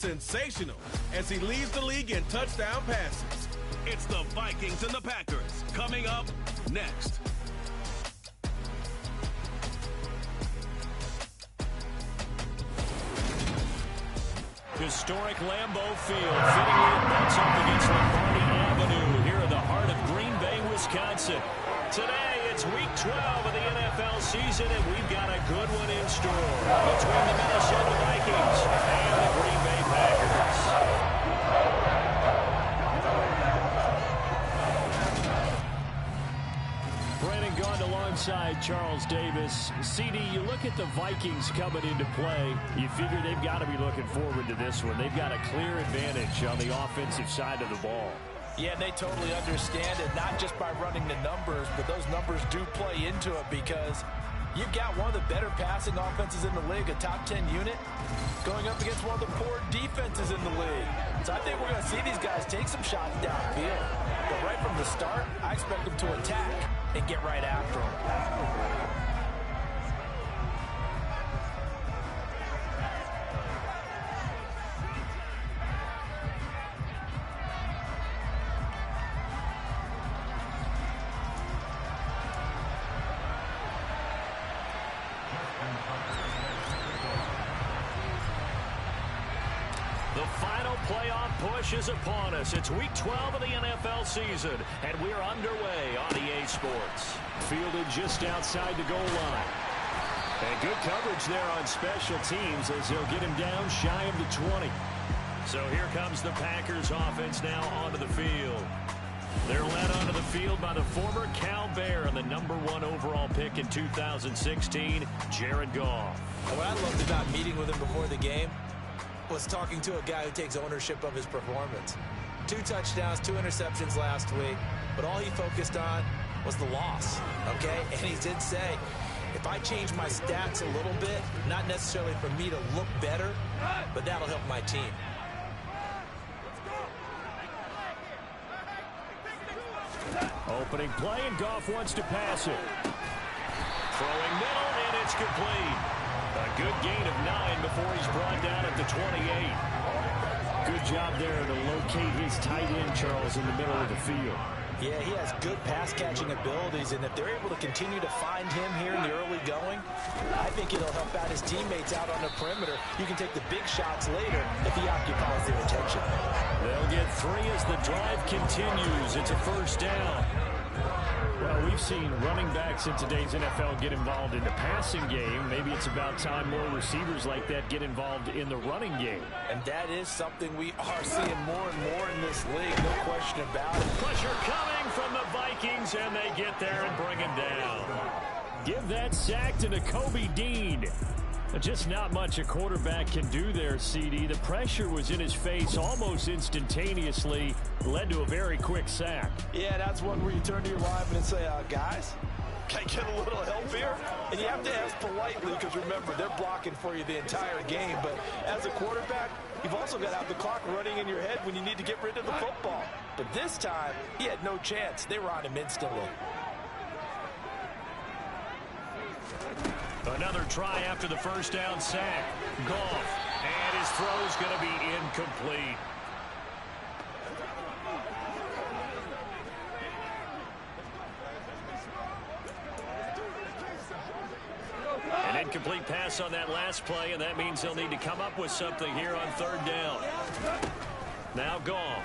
sensational as he leads the league in touchdown passes. It's the Vikings and the Packers coming up next. Historic Lambeau Field, fittingly it butts up against Lombardi Avenue here in the heart of Green Bay, Wisconsin. Today, it's Week 12 of the NFL season, and we've got a good one in store between the Minnesota Vikings and the Green Bay Packers. Brandon Gaund alongside Charles Davis. CD, you look at the Vikings coming into play, you figure they've got to be looking forward to this one. They've got a clear advantage on the offensive side of the ball. Yeah, they totally understand it, not just by running the numbers, but those numbers do play into it because you've got one of the better passing offenses in the league, a top 10 unit, going up against one of the poor defenses in the league. So I think we're going to see these guys take some shots downfield. But right from the start, I expect them to attack and get right after them. The final playoff push is upon us. It's Week 12 of the NFL season, and we're underway on EA Sports. Fielded just outside the goal line. And good coverage there on special teams as they'll get him down shy of the 20. So here comes the Packers offense now onto the field. They're led onto the field by the former Cal Bear and the #1 overall pick in 2016, Jared Goff. And what I loved about meeting with him before the game was talking to a guy who takes ownership of his performance. 2 touchdowns, 2 interceptions last week, but all he focused on was the loss, okay? And he did say, if I change my stats a little bit, not necessarily for me to look better, but that'll help my team. Opening play, and Goff wants to pass it. Throwing middle, and it's complete. A good gain of 9 before he's brought down at the 28. Good job there to locate his tight end, Charles, in the middle of the field. Yeah, he has good pass-catching abilities, and if they're able to continue to find him here in the early going, I think it'll help out his teammates out on the perimeter. You can take the big shots later if he occupies their attention. They'll get 3 as the drive continues. It's a first down. Well, we've seen running backs in today's NFL get involved in the passing game. Maybe it's about time more receivers like that get involved in the running game. And that is something we are seeing more and more in this league, no question about it. Pressure coming from the Vikings, and they get there and bring him down. Give that sack to Nakobe Dean. Just not much a quarterback can do there, CD. The pressure was in his face almost instantaneously, led to a very quick sack. Yeah, that's one where you turn to your lineman and say, guys, can I get a little help here? And you have to ask politely because, remember, they're blocking for you the entire game. But as a quarterback, you've also got to have the clock running in your head when you need to get rid of the football. But this time, he had no chance. They were on him instantly. Another try after the first down sack. Goff. And his throw's going to be incomplete. An incomplete pass on that last play, and that means they'll need to come up with something here on 3rd down. Now Goff.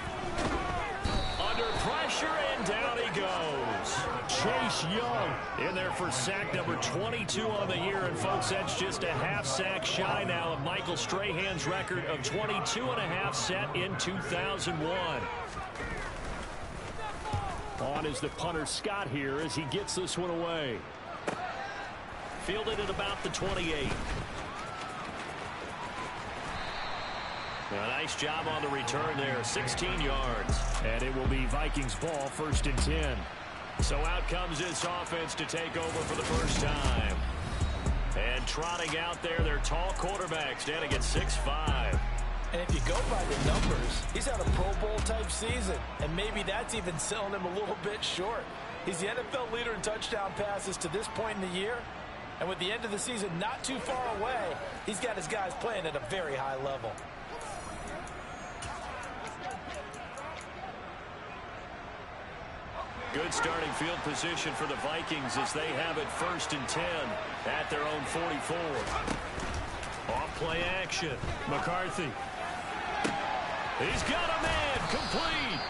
Under pressure, and down he goes. Chase Young in there for sack number 22 on the year. And, folks, that's just a half sack shy now of Michael Strahan's record of 22.5 set in 2001. On is the punter Scott here as he gets this one away. Fielded at about the 28. A nice job on the return there, 16 yards. And it will be Vikings ball, 1st and 10. So out comes this offense to take over for the first time. And trotting out there, their tall quarterback standing at 6'5". And if you go by the numbers, he's had a Pro Bowl type season. And maybe that's even selling him a little bit short. He's the NFL leader in touchdown passes to this point in the year. And with the end of the season not too far away, he's got his guys playing at a very high level. Good starting field position for the Vikings as they have it 1st and 10 at their own 44. Off play action. McCarthy. He's got a man complete.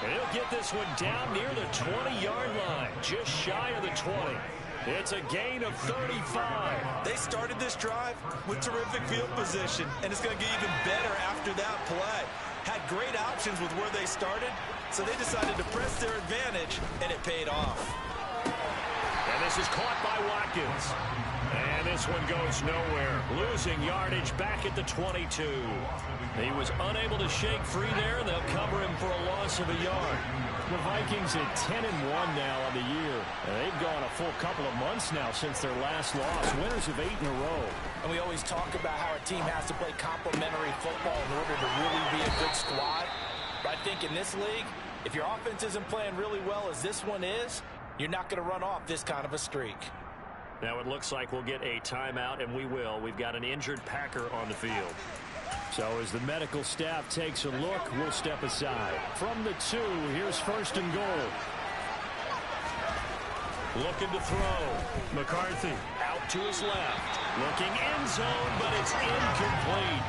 And he'll get this one down near the 20-yard line, just shy of the 20. It's a gain of 35. They started this drive with terrific field position, and it's going to get even better after that play. Had great options with where they started, so they decided to press their advantage, and it paid off. And this is caught by Watkins. And this one goes nowhere. Losing yardage back at the 22. He was unable to shake free there, and they'll cover him for a loss of a yard. The Vikings at 10-1 now on the year. And they've gone a full couple of months now since their last loss. Winners of 8 in a row. And we always talk about how a team has to play complementary football in order to really be a good squad. But I think in this league, if your offense isn't playing really well as this one is, you're not going to run off this kind of a streak. Now it looks like we'll get a timeout, and we will. We've got an injured Packer on the field. So as the medical staff takes a look, we'll step aside. From the 2, here's 1st and goal. Looking to throw. McCarthy out to his left. Looking end zone, but it's incomplete.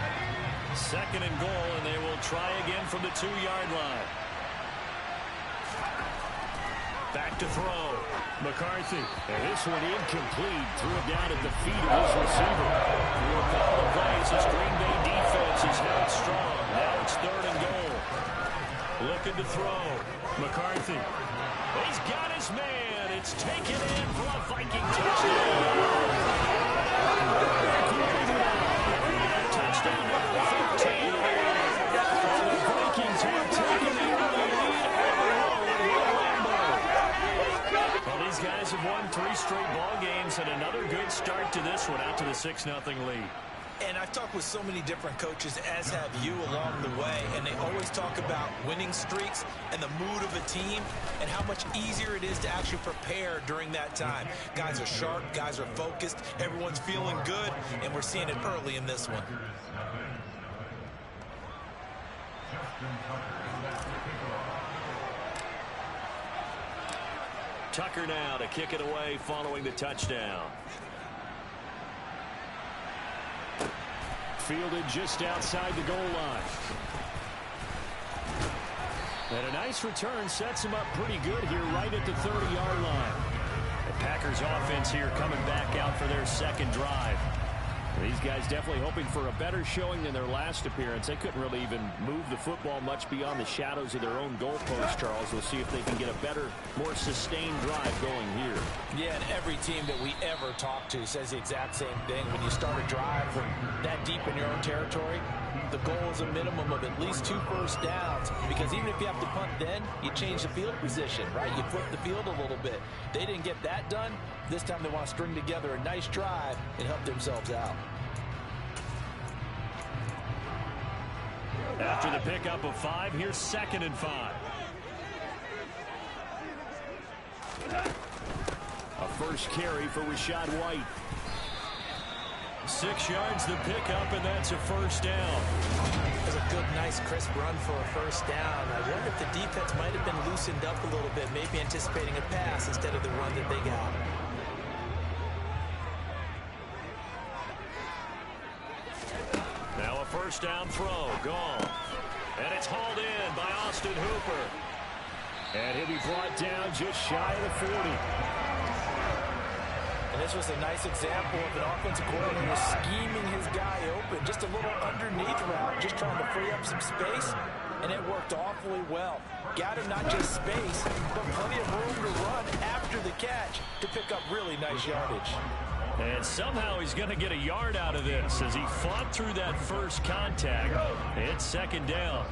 2nd and goal, and they will try again from the 2-yard line. Back to throw. McCarthy. And this one incomplete. Threw it down at the feet of his receiver. Through a couple of plays, this Green Bay defense is held strong. Now it's 3rd and goal. Looking to throw. McCarthy. He's got his man. It's taken in for a Viking touchdown. Touchdown number 13. The Vikings have taken the early lead on the road in Lambeau. Well, these guys have won 3 straight ball games, and another good start to this one, out to the 6-0 lead. And I've talked with so many different coaches, as have you, along the way, and they always talk about winning streaks and the mood of a team and how much easier it is to actually prepare during that time. Guys are sharp, guys are focused, everyone's feeling good, and we're seeing it early in this one. Tucker now to kick it away following the touchdown. Fielded just outside the goal line. And a nice return sets him up pretty good here right at the 30-yard line. The Packers offense here coming back out for their 2nd drive. These guys definitely hoping for a better showing than their last appearance. They couldn't really even move the football much beyond the shadows of their own goalpost, Charles. We'll see if they can get a better, more sustained drive going here. Yeah, and every team that we ever talk to says the exact same thing. When you start a drive from that deep in your own territory, the goal is a minimum of at least 2 first downs, because even if you have to punt then, you change the field position, right? You flip the field a little bit. They didn't get that done. This time they want to string together a nice drive and help themselves out. After the pickup of 5, here's 2nd and 5. A first carry for Rachaad White. 6 yards the pickup, and that's a first down. It was a good, nice, crisp run for a first down. I wonder if the defense might have been loosened up a little bit, maybe anticipating a pass instead of the run that they got. Now a first down throw, gone. And it's hauled in by Austin Hooper. And he'll be brought down just shy of the 40. And this was a nice example of an offensive coordinator scheming his guy open. Just a little underneath route, just trying to free up some space. And it worked awfully well. Got him not just space, but plenty of room to run after the catch to pick up really nice yardage. And somehow he's going to get a yard out of this as he fought through that first contact. It's 2nd down.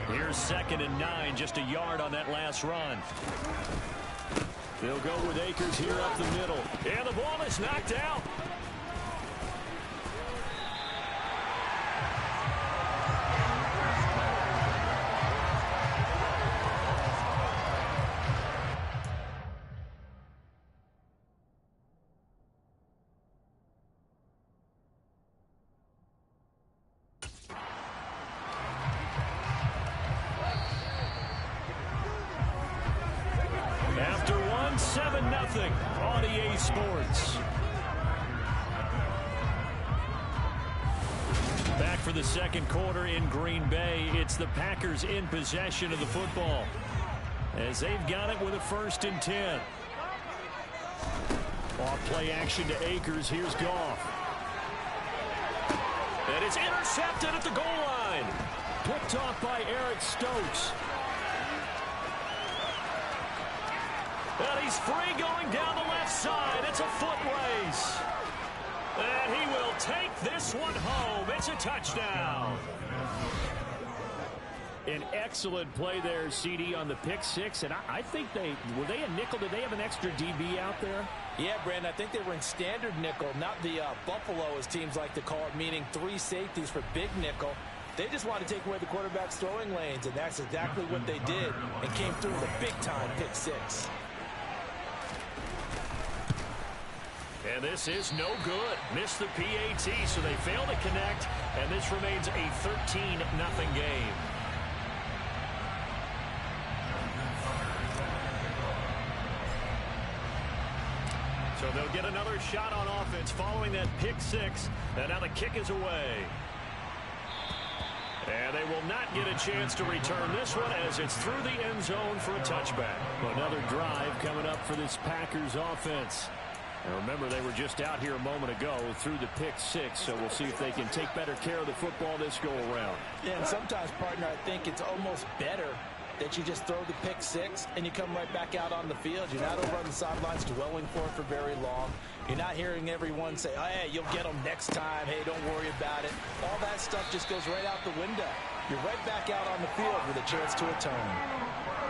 Here's 2nd and 9, just a yard on that last run. They'll go with Akers here up the middle. And the ball is knocked out. It's 7-0 on EA Sports. Back for the second quarter in Green Bay. It's the Packers in possession of the football, as they've got it with a 1st and 10. Off play action to Akers. Here's Goff. And it's intercepted at the goal line. Picked off by Eric Stokes. And he's free going down the left side. It's a foot race. And he will take this one home. It's a touchdown. An excellent play there, CD, on the pick six. And I think were they a nickel? Did they have an extra DB out there? Yeah, Brandon, I think they were in standard nickel, not the Buffalo, as teams like to call it, meaning 3 safeties for big nickel. They just want to take away the quarterback's throwing lanes, and that's exactly what they did, and came through with a big-time pick six. And this is no good. Missed the PAT, so they fail to connect, and this remains a 13-0 game. So they'll get another shot on offense following that pick six, and now the kick is away. And they will not get a chance to return this one as it's through the end zone for a touchback. Another drive coming up for this Packers offense. And remember, they were just out here a moment ago through the pick six, so we'll see if they can take better care of the football this go-around. Yeah, and sometimes, partner, I think it's almost better that you just throw the pick six and you come right back out on the field. You're not over on the sidelines dwelling for it for very long. You're not hearing everyone say, oh, hey, you'll get them next time. Hey, don't worry about it. All that stuff just goes right out the window. You're right back out on the field with a chance to atone.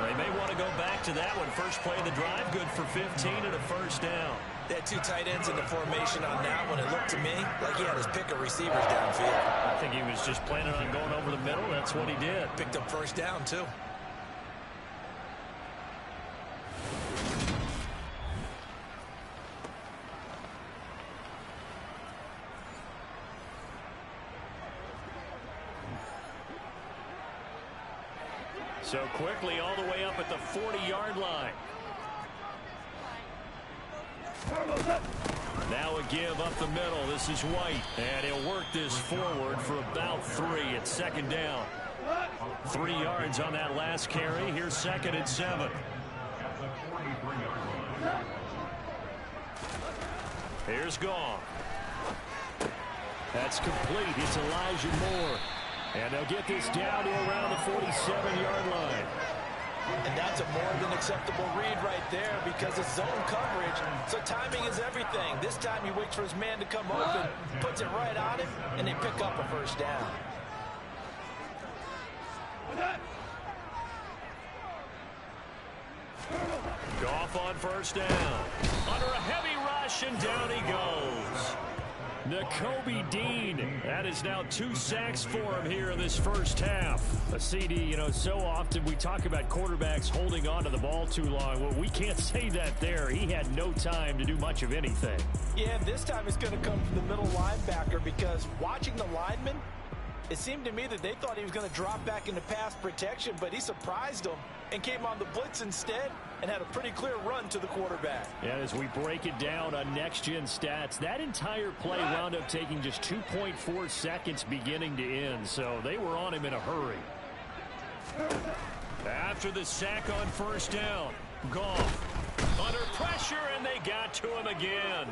They may want to go back to that one. First play of the drive, good for 15 and a 1st down. They had 2 tight ends in the formation on that one. It looked to me like he had his pick of receivers downfield. I think he was just planning on going over the middle. That's what he did. Picked up 1st down, too. So quickly all the way up at the 40-yard line. Now a give up the middle. This is White. And he'll work this forward for about 3. It's 2nd down. 3 yards on that last carry. Here's 2nd and 7. Here's Goff. That's complete. It's Elijah Moore. And they'll get this down to around the 47-yard line. And that's a more than acceptable read right there because it's zone coverage. So timing is everything. This time he waits for his man to come open, puts it right on him, and they pick up a 1st down. Goff on 1st down. Under a heavy rush, and down he goes. Nakobe Dean. That is now 2 sacks for him here in this 1st half. A CD, you know, so often we talk about quarterbacks holding on to the ball too long. Well, we can't say that there. He had no time to do much of anything. Yeah, this time it's going to come from the middle linebacker because watching the lineman, it seemed to me that they thought he was going to drop back into pass protection, but he surprised them and came on the blitz instead and had a pretty clear run to the quarterback. And as we break it down on next-gen stats, that entire play wound up taking just 2.4 seconds beginning to end, so they were on him in a hurry. After the sack on 1st down, Goff under pressure, and they got to him again.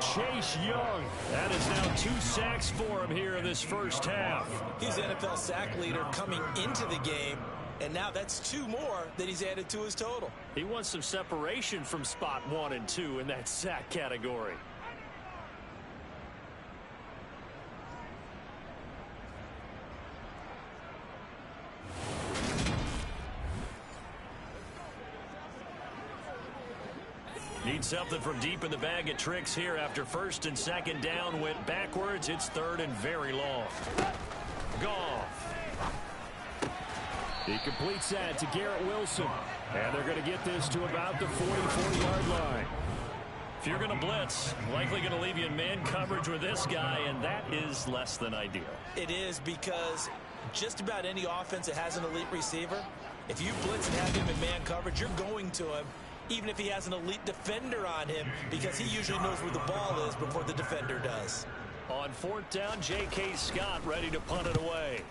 Chase Young. That is now 2 sacks for him here in this 1st half. He's NFL sack leader coming into the game, and now that's 2 more that he's added to his total. He wants some separation from spot 1 and 2 in that sack category. Need something from deep in the bag of tricks here after 1st and 2nd down went backwards. It's 3rd and very long. Goff. He completes that to Garrett Wilson. And they're going to get this to about the 40-yard line. If you're going to blitz, likely going to leave you in man coverage with this guy, and that is less than ideal. It is because just about any offense that has an elite receiver, if you blitz and have him in man coverage, you're going to him. even if he has an elite defender on him, because he usually knows where the ball is before the defender does. On 4th down, J.K. Scott ready to punt it away.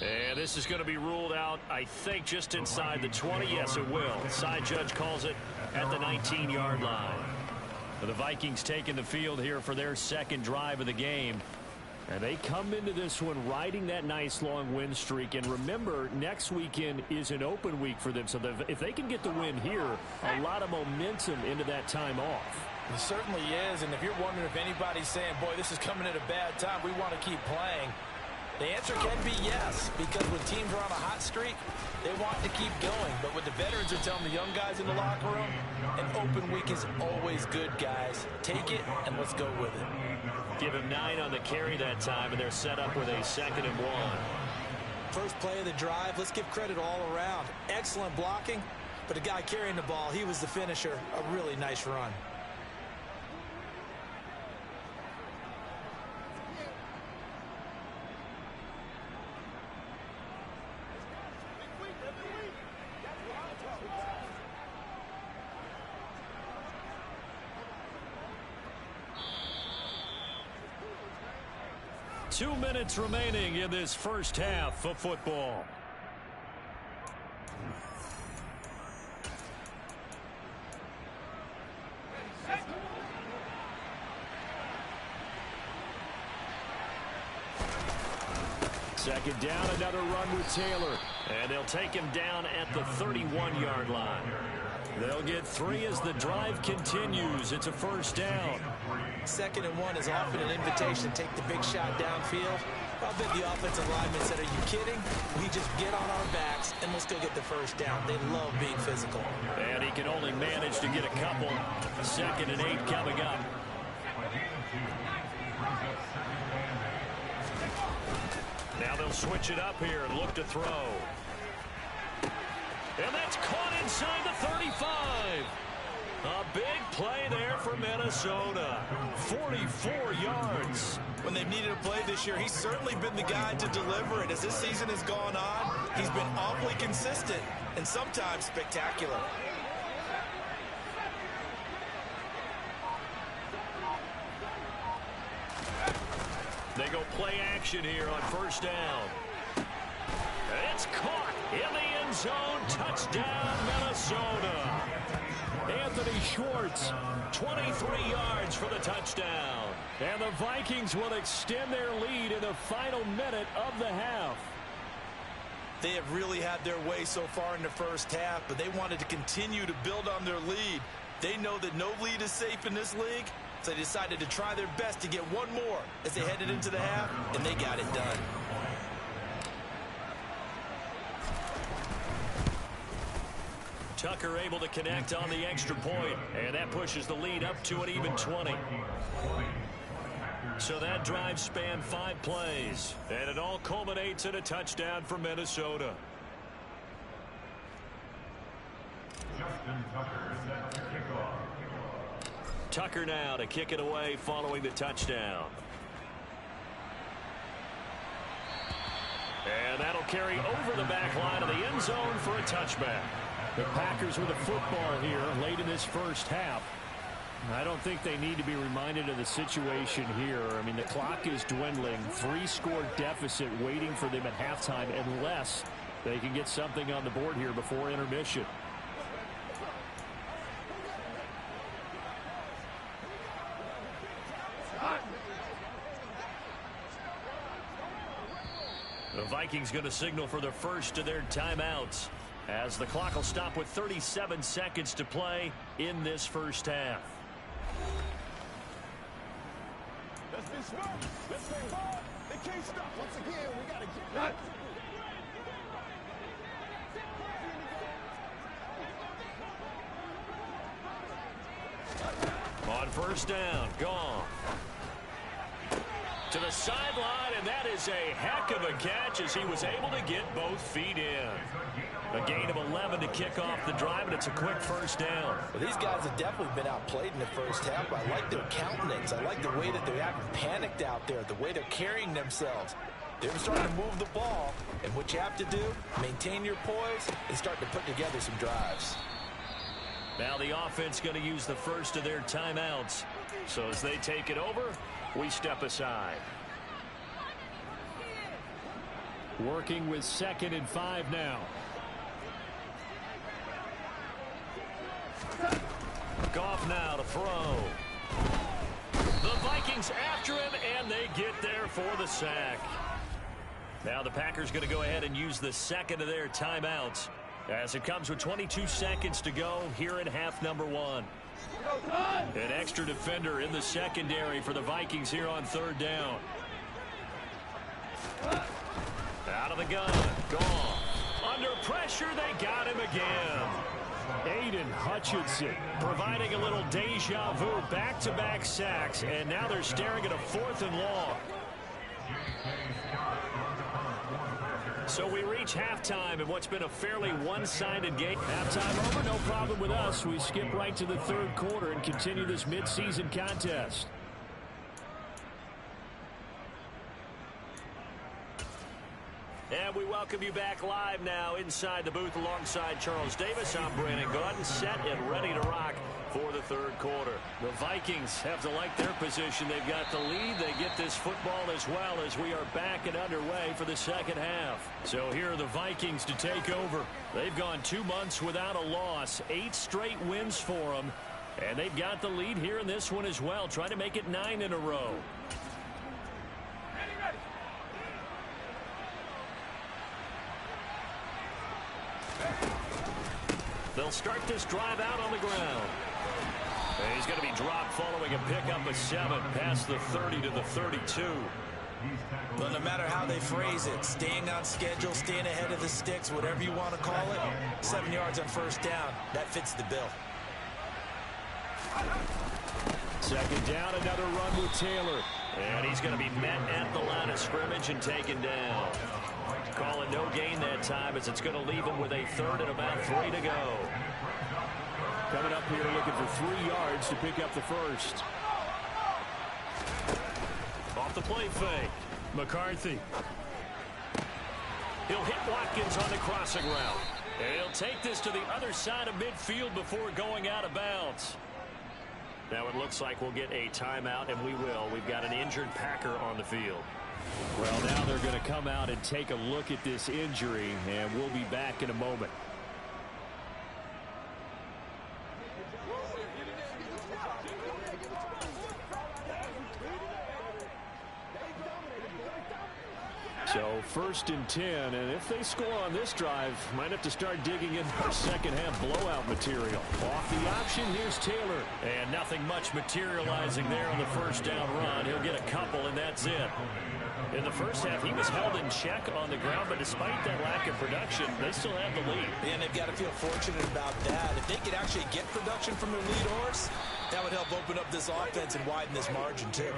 And this is going to be ruled out, I think, just inside the 20. Yes, it will. Side judge calls it at the 19-yard line. The Vikings taking the field here for their second drive of the game. And they come into this one riding that nice long win streak. And remember, next weekend is an open week for them. So if they can get the win here, a lot of momentum into that time off. It certainly is. And if you're wondering if anybody's saying, boy, this is coming at a bad time, we want to keep playing, the answer can be yes, because when teams are on a hot streak, they want to keep going. But what the veterans are telling the young guys in the locker room, an open week is always good, guys. Take it, and let's go with it. Give him 9 on the carry that time, and they're set up with a 2nd and 1. First play of the drive, let's give credit all around. Excellent blocking, but the guy carrying the ball, he was the finisher. A really nice run. Two minutes remaining in this first half of football. Second down, another run with Taylor. And they'll take him down at the 31-yard line. They'll get 3 as the drive continues. It's a first down. 2nd and 1 is often an invitation to take the big shot downfield. I bet the offensive lineman said, are you kidding? We just get on our backs and let's go get the first down. They love being physical. And he can only manage to get a couple. 2nd and 8 coming up. Now they'll switch it up here and look to throw. And that's caught inside the 35. A big play there for Minnesota. 44 yards. When they've needed a play this year, he's certainly been the guy to deliver it. As this season has gone on, he's been awfully consistent and sometimes spectacular. They go play action here on first down. It's caught in the end zone. Touchdown, Minnesota. Anthony Schwartz, 23 yards for the touchdown. And the Vikings will extend their lead in the final minute of the half. They have really had their way so far in the first half, but they wanted to continue to build on their lead. They know that no lead is safe in this league, so they decided to try their best to get one more as they headed into the half, and they got it done. Tucker able to connect on the extra point, and that pushes the lead up to an even 20. So that drive spanned 5 plays, and it all culminates in a touchdown for Minnesota. Tucker now to kick it away following the touchdown. And that'll carry over the back line of the end zone for a touchback. The Packers with a football here late in this first half. I don't think they need to be reminded of the situation here. I mean, the clock is dwindling. 3-score deficit waiting for them at halftime unless they can get something on the board here before intermission. The Vikings going to signal for the first of their timeouts, as the clock will stop with 37 seconds to play in this first half. Let's be smart. Let's stay hard. They can't stop. Once again, we got to get back. On first down, gone. To the sideline, and that is a heck of a catch as he was able to get both feet in. A gain of 11 to kick off the drive, and it's a quick first down. Well, these guys have definitely been outplayed in the first half. I like their countenance. I like the way that they haven't panicked out there, the way they're carrying themselves. They're starting to move the ball, and what you have to do, maintain your poise and start to put together some drives. Now the offense going to use the first of their timeouts. So as they take it over, we step aside. Working with 2nd and 5 now. Goff now to throw. The Vikings after him, and they get there for the sack. Now the Packers going to go ahead and use the second of their timeouts as it comes with 22 seconds to go here in half number 1. An extra defender in the secondary for the Vikings here on 3rd down. Out of the gun. Gone. Under pressure, they got him again. Aiden Hutchinson providing a little deja vu, back-to-back sacks, and now they're staring at a 4th and long. So we reach halftime in what's been a fairly one-sided game. Halftime over, no problem with us. We skip right to the 3rd quarter and continue this mid-season contest. And we welcome you back live now inside the booth alongside Charles Davis. I'm Brandon Gaudin, set and ready to rock for the 3rd quarter. The Vikings have to like their position. They've got the lead. They get this football as well as we are back and underway for the 2nd half. So here are the Vikings to take over. They've gone 2 months without a loss, 8 straight wins for them. And they've got the lead here in this one as well, trying to make it 9 in a row. They'll start this drive out on the ground. And he's going to be dropped following a pickup of 7 past the 30 to the 32. But no matter how they phrase it, staying on schedule, staying ahead of the sticks, whatever you want to call it, 7 yards on 1st down, that fits the bill. 2nd down, another run with Taylor. And he's going to be met at the line of scrimmage and taken down. Calling no gain that time as it's going to leave him with a 3rd and about 3 to go. Coming up here looking for 3 yards to pick up the 1st. Off the play fake. McCarthy. He'll hit Watkins on the crossing route. And he'll take this to the other side of midfield before going out of bounds. Now it looks like we'll get a timeout, and we will. We've got an injured Packer on the field. Well, now they're going to come out and take a look at this injury, and we'll be back in a moment. So 1st and 10, and if they score on this drive, might have to start digging in our 2nd half blowout material. Off the option, here's Taylor. And nothing much materializing there on the 1st down run. He'll get a couple, and that's it. In the 1st half, he was held in check on the ground, but despite that lack of production, they still have the lead. And they've got to feel fortunate about that. If they could actually get production from their lead horse, that would help open up this offense and widen this margin, too.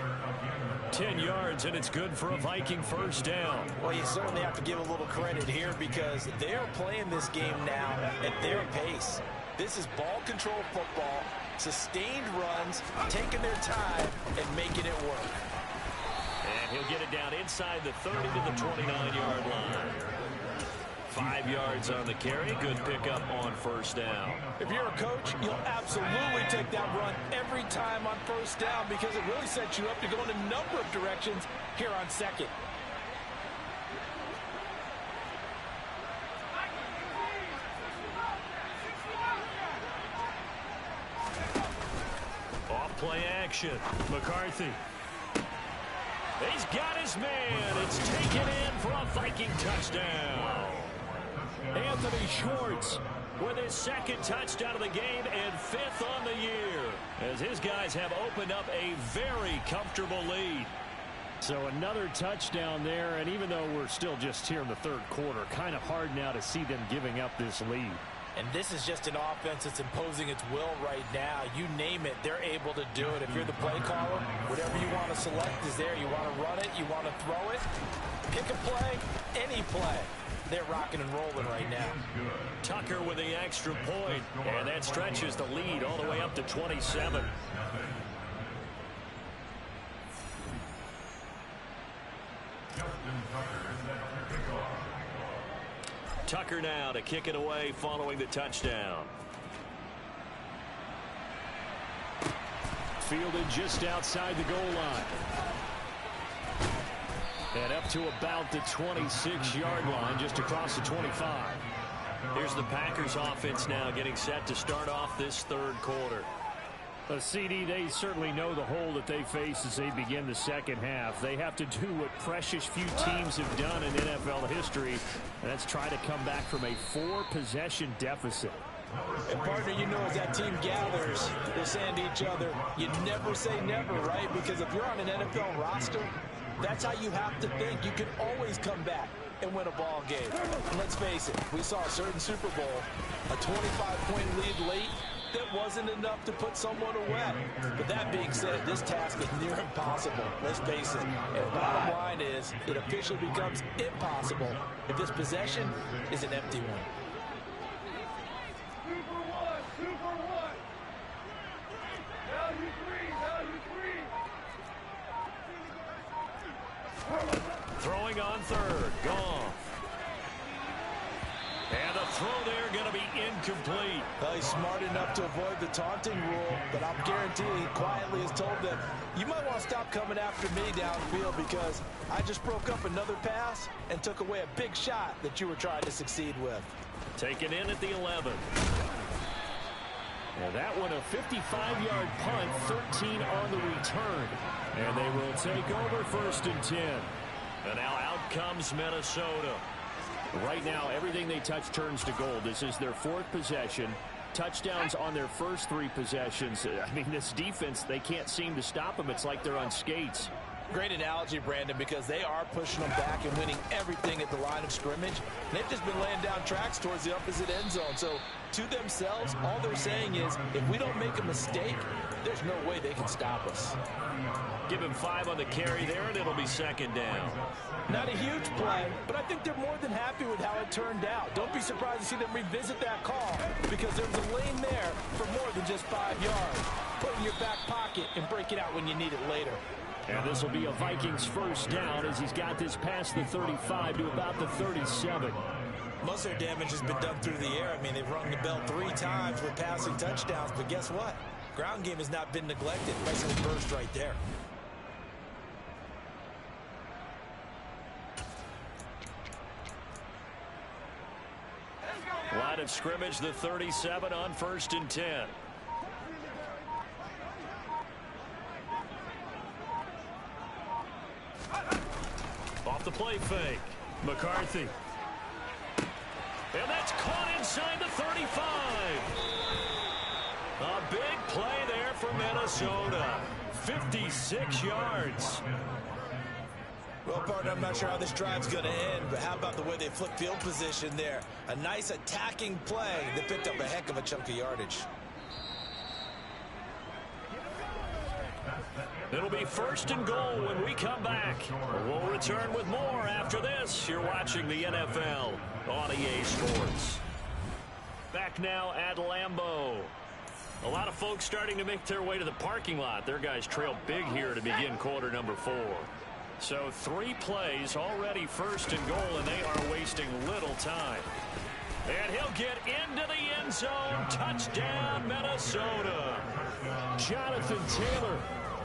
10 yards, and it's good for a Viking 1st down. Well, you certainly have to give a little credit here because they're playing this game now at their pace. This is ball control football, sustained runs, taking their time, and making it work. And he'll get it down inside the 30 to the 29-yard line. 5 yards on the carry. Good pickup on 1st down. If you're a coach, you'll absolutely take that run every time on 1st down because it really sets you up to go in a number of directions here on 2nd. Off play action. McCarthy. He's got his man. It's taken in for a Viking touchdown. Anthony Schwartz with his 2nd touchdown of the game and 5th on the year, as his guys have opened up a very comfortable lead. So another touchdown there, and even though we're still just here in the 3rd quarter, kind of hard now to see them giving up this lead. And this is just an offense that's imposing its will right now. You name it, they're able to do it. If you're the play caller, whatever you want to select is there. You want to run it, you want to throw it, pick a play, any play. They're rocking and rolling right now. Tucker with the extra point, and that stretches the lead all the way up to 27. Justin Tucker. Tucker now to kick it away following the touchdown. Fielded just outside the goal line. And up to about the 26-yard line, just across the 25. Here's the Packers offense now getting set to start off this third quarter. CD, they certainly know the hole that they face as they begin the second half. They have to do what precious few teams have done in NFL history, and that's try to come back from a 4-possession deficit. And partner, you know, as that team gathers, they're saying to each other, you never say never, right? Because if you're on an NFL roster, that's how you have to think. You can always come back and win a ball game. And let's face it, we saw a certain Super Bowl, a 25-point lead late, that wasn't enough to put someone away. But that being said, this task is near impossible. Let's face it. And the bottom line is, it officially becomes impossible if this possession is an empty one. Throwing on third. Goff. And the throw there going to be incomplete. Well, he's smart enough to avoid the taunting rule, but I'm guaranteeing he quietly has told them, you might want to stop coming after me downfield because I just broke up another pass and took away a big shot that you were trying to succeed with. Taken in at the 11. Well, that one a 55-yard punt, 13 on the return. And they will take over 1st and 10. And now out comes Minnesota. Right now, everything they touch turns to gold. This is their 4th possession. Touchdowns on their first 3 possessions. I mean, this defense, they can't seem to stop them. It's like they're on skates. Great analogy, Brandon, because they are pushing them back and winning everything at the line of scrimmage. They've just been laying down tracks towards the opposite end zone. So, to themselves, all they're saying is, if we don't make a mistake, there's no way they can stop us. Give him 5 on the carry there, and it'll be 2nd down. Not a huge play, but I think they're more than happy with how it turned out. Don't be surprised to see them revisit that call because there was a lane there for more than just 5 yards. Put it in your back pocket and break it out when you need it later. And this will be a Vikings 1st down as he's got this past the 35 to about the 37. Most of their damage has been done through the air. I mean, they've rung the bell 3 times with passing touchdowns, but guess what? Ground game has not been neglected. Nice little burst right there. Line of scrimmage, the 37 on 1st and 10. Off the play fake. McCarthy. And that's caught inside the 35. A big play there for Minnesota. 56 yards. Well, partner, I'm not sure how this drive's going to end, but how about the way they flipped field position there? A nice attacking play that picked up a heck of a chunk of yardage. It'll be 1st and goal when we come back. We'll return with more after this. You're watching the NFL on EA Sports. Back now at Lambeau. A lot of folks starting to make their way to the parking lot. Their guys trail big here to begin quarter number 4. So 3 plays already 1st and goal, and they are wasting little time. And he'll get into the end zone. Touchdown, Minnesota. Jonathan Taylor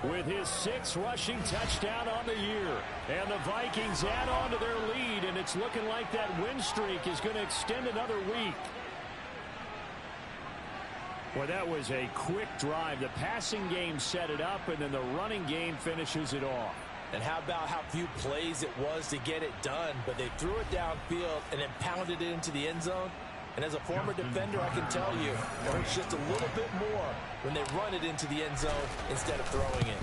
with his 6th rushing touchdown on the year. And the Vikings add on to their lead, and it's looking like that win streak is going to extend another week. Well, that was a quick drive. The passing game set it up, and then the running game finishes it off. And how about how few plays it was to get it done, but they threw it downfield and then pounded it into the end zone. And as a former defender, I can tell you, it hurts just a little bit more when they run it into the end zone instead of throwing it.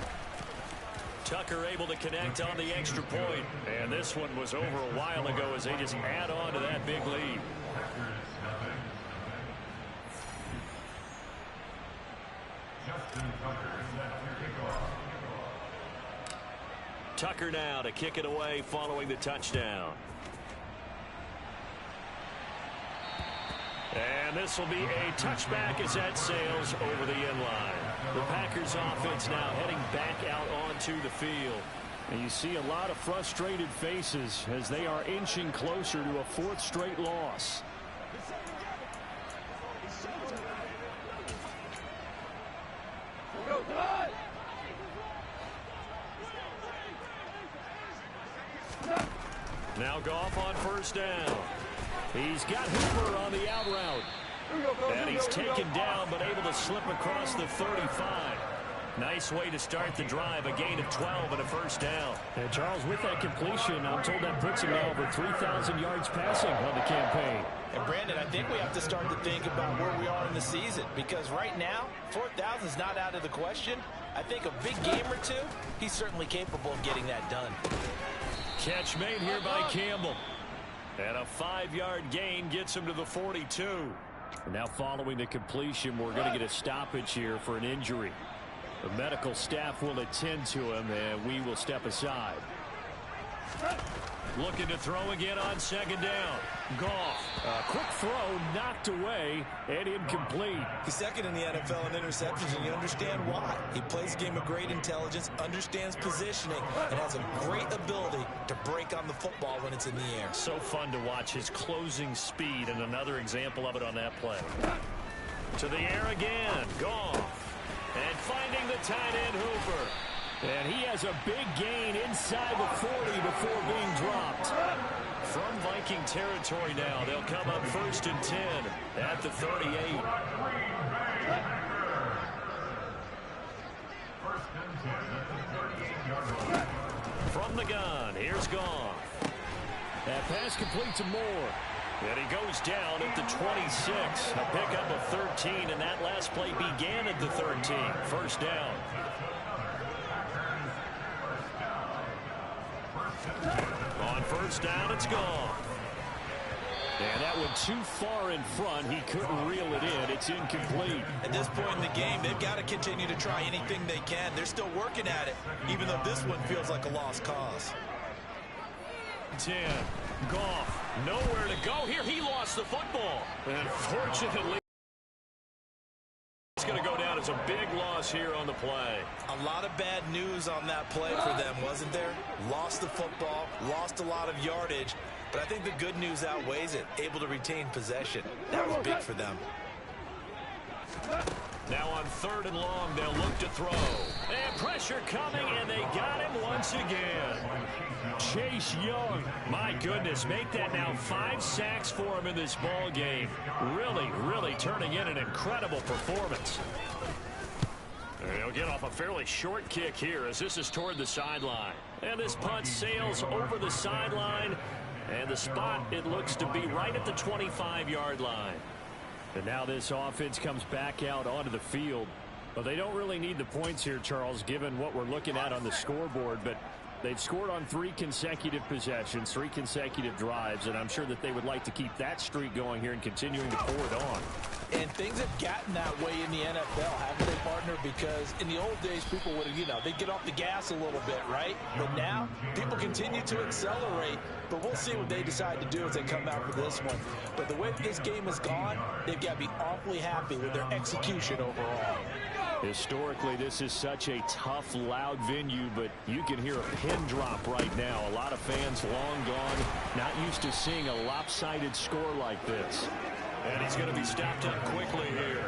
Tucker able to connect on the extra point. And this one was over a while ago as they just add on to that big lead. Tucker now to kick it away following the touchdown. And this will be a touchback as that sails over the end line. The Packers offense now heading back out onto the field. And you see a lot of frustrated faces as they are inching closer to a fourth straight loss. Now Goff on first down. He's got Hooper on the out route. And he's taken down but able to slip across the 35. Nice way to start the drive, a gain of 12 and a first down. And Charles, with that completion, I'm told that puts him now over 3,000 yards passing on the campaign. And Brandon, I think we have to start to think about where we are in the season, because right now, 4,000 is not out of the question. I think a big game or two, he's certainly capable of getting that done. Catch made here by Campbell. And a 5-yard gain gets him to the 42. Now following the completion, we're going to get a stoppage here for an injury. The medical staff will attend to him, and we will step aside. Looking to throw again on second down. Goff. A quick throw knocked away and incomplete. He's second in the NFL in interceptions, and you understand why. He plays a game of great intelligence, understands positioning, and has a great ability to break on the football when it's in the air. So fun to watch his closing speed, and another example of it on that play. To the air again. Goff. And finding the tight end, Hooper. And he has a big gain inside the 40 before being dropped. From Viking territory now, they'll come up 1st and 10 at the 38. From the gun, here's Goff. That pass complete to Moore. And he goes down at the 26. A pickup of 13, and that last play began at the 13. First down. On first down, it's gone. And that went too far in front. He couldn't reel it in. It's incomplete. At this point in the game, they've got to continue to try anything they can. They're still working at it, even though this one feels like a lost cause. 10. Goff. Nowhere to go here. He lost the football. And fortunately, it's going to go down as a big loss here on the play. A lot of bad news on that play for them, wasn't there? Lost the football, lost a lot of yardage, but I think the good news outweighs it. Able to retain possession. That was big for them. Now on 3rd and long, they'll look to throw. And pressure coming, and they got him once again. Chase Young, my goodness, make that now 5 sacks for him in this ball game. Really turning in an incredible performance. He'll get off a fairly short kick here as this is toward the sideline. And this punt sails over the sideline. And the spot, it looks to be right at the 25-yard line. And now this offense comes back out onto the field. But they don't really need the points here, Charles, given what we're looking at on the scoreboard. But they've scored on 3 consecutive possessions, 3 consecutive drives, and I'm sure that they would like to keep that streak going here and continuing to pour it on. And things have gotten that way in the NFL, haven't they, partner? Because in the old days, people would, they'd get off the gas a little bit, right? But now, people continue to accelerate. But we'll see what they decide to do as they come out for this one. But the way this game has gone, they've got to be awfully happy with their execution overall. Historically, this is such a tough, loud venue, but you can hear a pin drop right now. A lot of fans long gone, not used to seeing a lopsided score like this. And he's going to be stopped up quickly here.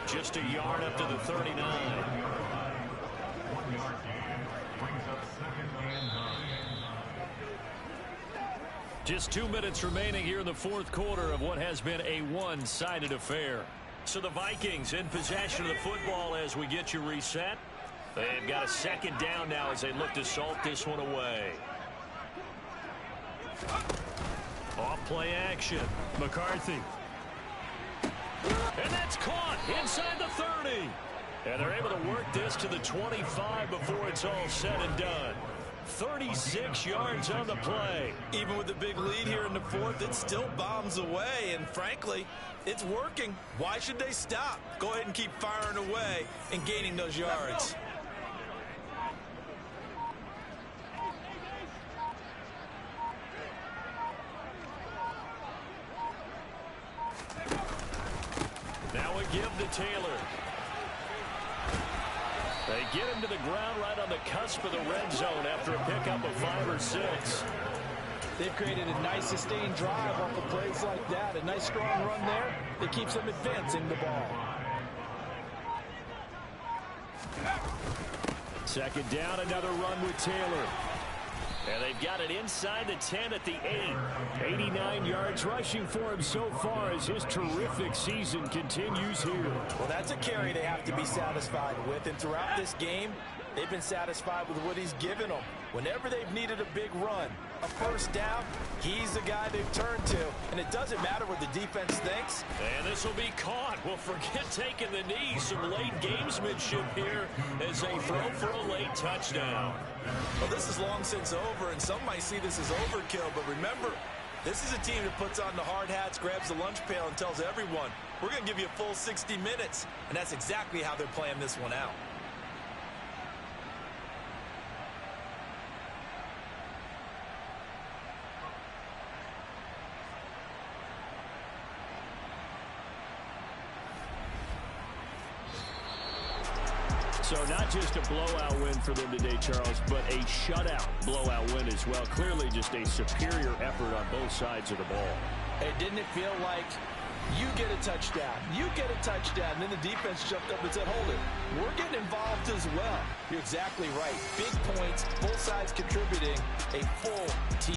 Just a yard up to the 39. Just 2 minutes remaining here in the 4th quarter of what has been a one-sided affair. So the Vikings in possession of the football as we get you reset. They've got a 2nd down now as they look to salt this one away. Off play action. McCarthy. And that's caught inside the 30. And they're able to work this to the 25 before it's all said and done. 36 yards on the play. Even with the big lead here in the 4th, it still bombs away, and frankly, it's working. Why should they stop? Go ahead and keep firing away and gaining those yards. Now a give to Taylor. They get him to the ground right on the cusp of the red zone after a pickup of 5 or 6. They've created a nice sustained drive off of plays like that. A nice strong run there that keeps them advancing the ball. Second down, another run with Taylor. And they've got it inside the 10 at the 8. 89 yards rushing for him so far as his terrific season continues here. Well, that's a carry they have to be satisfied with. And throughout this game, they've been satisfied with what he's given them. Whenever they've needed a big run, a first down, he's the guy they've turned to. And it doesn't matter what the defense thinks. And this will be caught. Well, forget taking the knee. Some late gamesmanship here as they throw for a late touchdown. Well, this is long since over, and some might see this as overkill. But remember, this is a team that puts on the hard hats, grabs the lunch pail, and tells everyone, we're going to give you a full 60 minutes. And that's exactly how they're playing this one out. So not just a blowout win for them today, Charles, but a shutout blowout win as well. Clearly just a superior effort on both sides of the ball. Hey, didn't it feel like you get a touchdown, you get a touchdown, and then the defense jumped up and said, hold it, we're getting involved as well. You're exactly right. Big points, both sides contributing, a full team.